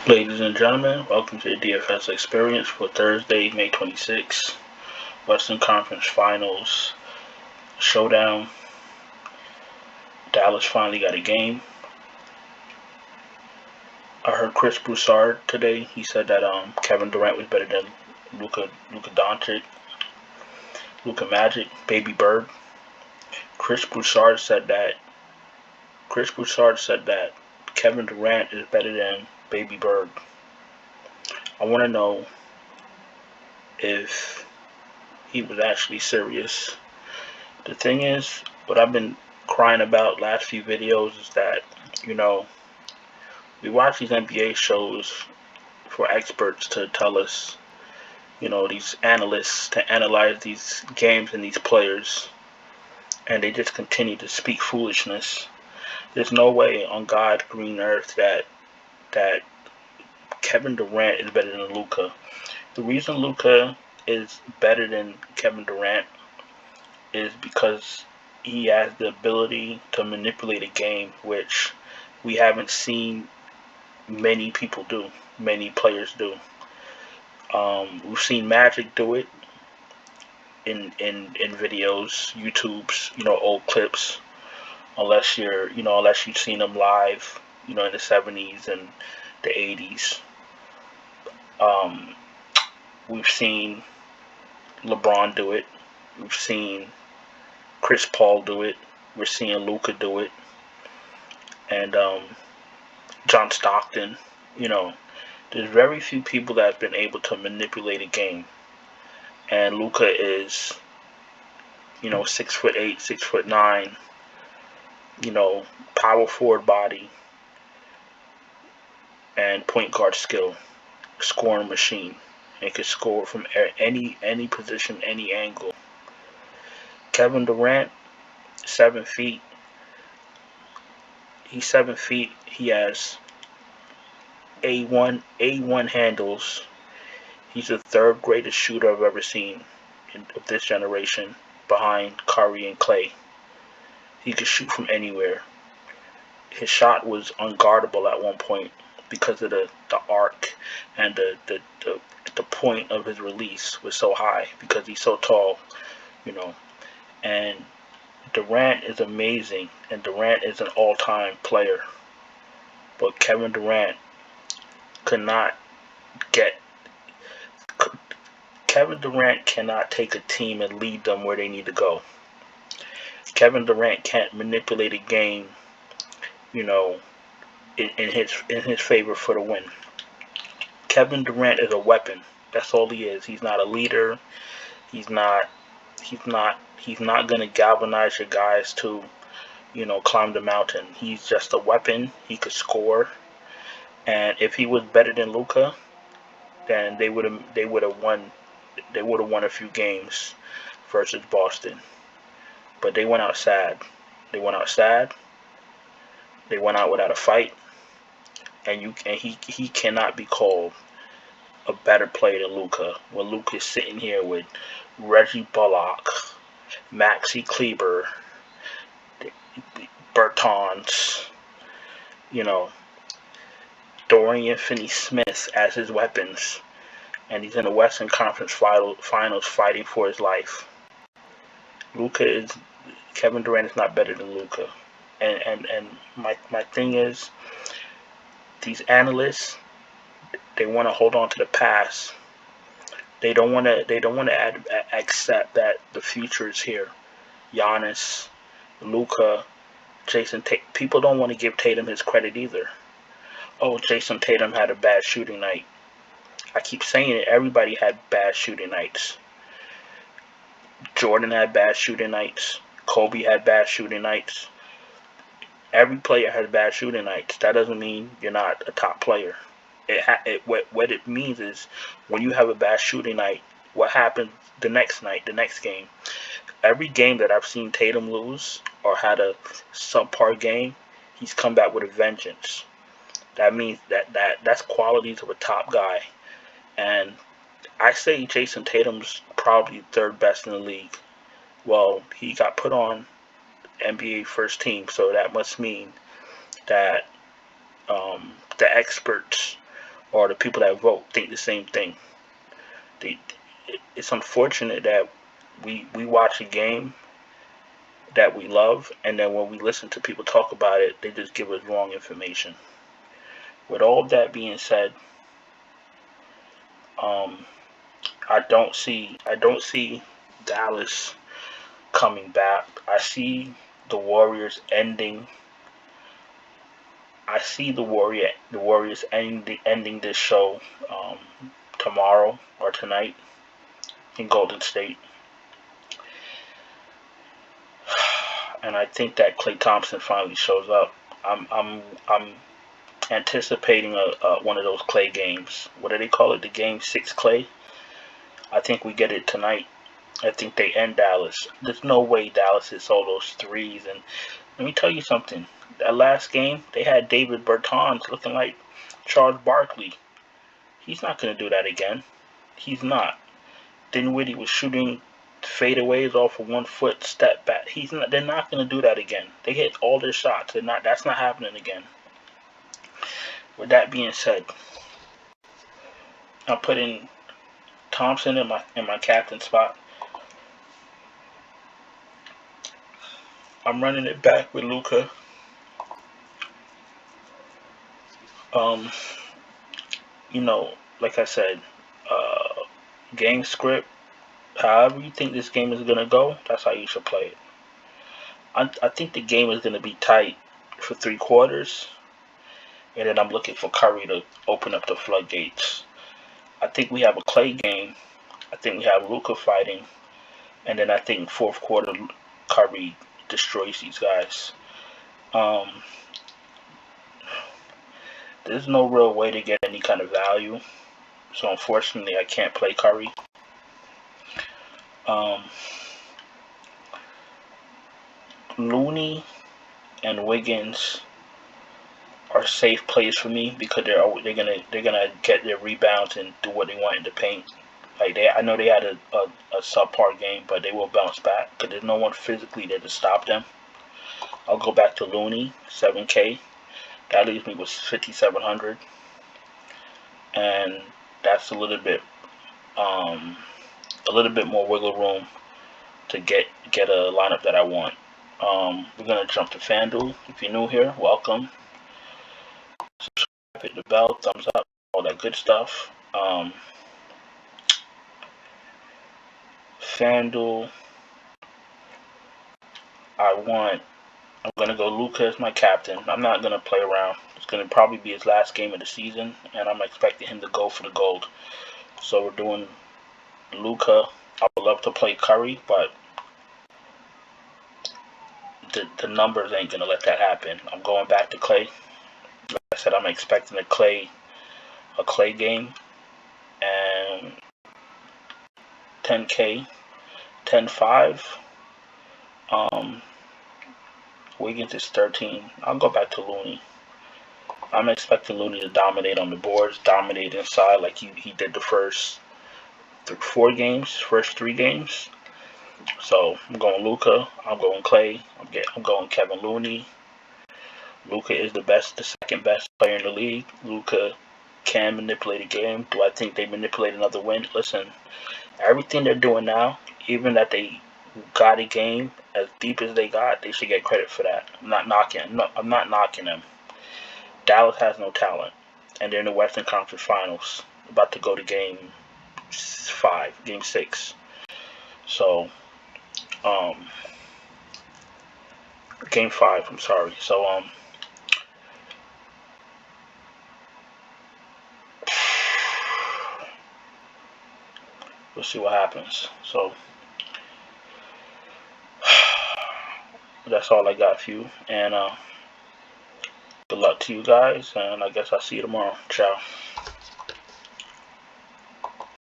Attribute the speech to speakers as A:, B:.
A: Ladies and gentlemen, welcome to the DFS experience for Thursday, May 26th. Western Conference Finals showdown. Dallas finally got a game. I heard Chris Broussard today. He said that Kevin Durant was better than Luka Doncic, Luka Magic, Baby Bird. Chris Broussard said that Kevin Durant is better than Baby Bird. I want to know if he was actually serious. The thing is, what I've been crying about last few videos is that, we watch these NBA shows for experts to tell us, these analysts to analyze these games and these players, and they just continue to speak foolishness. There's no way on God's green earth that Kevin Durant is better than Luka. The reason Luka is better than Kevin Durant is because he has the ability to manipulate a game, which we haven't seen many players do. We've seen Magic do it in videos, YouTube's, old clips, unless you've seen them live, in the 70s and the 80s. We've seen LeBron do it. We've seen Chris Paul do it. We're seeing Luka do it. And John Stockton. There's very few people that have been able to manipulate a game. And Luka is, 6'8", 6'9", power forward body and point guard skill, scoring machine. And can score from any position, any angle. Kevin Durant, 7 feet. He's 7 feet. He has A1 handles. He's the third greatest shooter I've ever seen of this generation, behind Curry and Clay. He could shoot from anywhere. His shot was unguardable at one point because of the arc, and the point of his release was so high because he's so tall, And Durant is amazing, and Durant is an all-time player. But Kevin Durant cannot take a team and lead them where they need to go. Kevin Durant can't manipulate a game, in his favor for the win. Kevin Durant is a weapon. That's all he is. He's not a leader. He's not gonna galvanize your guys to, climb the mountain. He's just a weapon. He could score. And if he was better than Luka, then they would have won a few games versus Boston. But they went out sad. They went out without a fight. And he cannot be called a better player than Luka when Luka is sitting here with Reggie Bullock, Maxi Kleber, Bertans, Dorian Finney-Smith as his weapons, and he's in the Western Conference Finals fighting for his life. Kevin Durant is not better than Luka, and my thing is, these analysts, they want to hold on to the past. They don't want to accept that the future is here. Giannis, Luka, Jason Tatum. People don't want to give Tatum his credit either. Oh, Jason Tatum had a bad shooting night. I keep saying it. Everybody had bad shooting nights. Jordan had bad shooting nights. Kobe had bad shooting nights. Every player has bad shooting nights. That doesn't mean you're not a top player. What it means is, when you have a bad shooting night, what happens the next night, the next game? Every game that I've seen Tatum lose or had a subpar game, he's come back with a vengeance. That means that's qualities of a top guy. And I say Jason Tatum's probably third best in the league. Well, he got put on NBA first team, so that must mean that the experts or the people that vote think the same thing. It's unfortunate that we watch a game that we love, and then when we listen to people talk about it, they just give us wrong information. With all that being said, um, I don't see Dallas coming back. I see the Warriors ending. I see the Warriors ending this show tomorrow or tonight in Golden State, and I think that Klay Thompson finally shows up. I'm anticipating one of those Klay games. What do they call it? The Game 6 Klay. I think we get it tonight. I think they end Dallas. There's no way Dallas hits all those threes. And let me tell you something. That last game, they had David Bertans looking like Charles Barkley. He's not going to do that again. He's not. Dinwiddie was shooting fadeaways off of 1 foot step back. They're not going to do that again. They hit all their shots. That's not happening again. With that being said, I'm putting Thompson in my captain spot. I'm running it back with Luka. You know, like I said, game script. However you think this game is gonna go, that's how you should play it. I think the game is gonna be tight for 3 quarters, and then I'm looking for Curry to open up the floodgates. I think we have a Klay game. I think we have Luka fighting, and then I think fourth quarter Curry destroys these guys. Um, there's no real way to get any kind of value, so unfortunately I can't play Curry. Looney and Wiggins are safe plays for me because they're gonna get their rebounds and do what they want in the paint. I know they had a subpar game, but they will bounce back because there's no one physically there to stop them. I'll go back to Looney, 7K. That leaves me with 5,700, and that's a little bit more wiggle room to get a lineup that I want. We're gonna jump to FanDuel. If you're new here, welcome. Subscribe, hit the bell, thumbs up, all that good stuff. FanDuel. I'm gonna go Luka as my captain. I'm not gonna play around. It's gonna probably be his last game of the season, and I'm expecting him to go for the gold. So we're doing Luka. I would love to play Curry, but the numbers ain't gonna let that happen. I'm going back to Klay. Like I said, I'm expecting a Klay game, and 10K, 10-5. Wiggins is 13. I'll go back to Looney. I'm expecting Looney to dominate on the boards, dominate inside like he did the first 3 games. So I'm going Luka. I'm going Klay. I'm going Kevin Looney. Luka is the second best player in the league. Luka can manipulate a game. Do I think they manipulate another win? Listen, everything they're doing now, even that they got a game as deep as they got, they should get credit for that. I'm not knocking them. Dallas has no talent, and they're in the Western Conference Finals, about to go to game 6. So, game 5. I'm sorry. So, we'll see what happens. So, that's all I got for you, and good luck to you guys, and I guess I'll see you tomorrow. Ciao.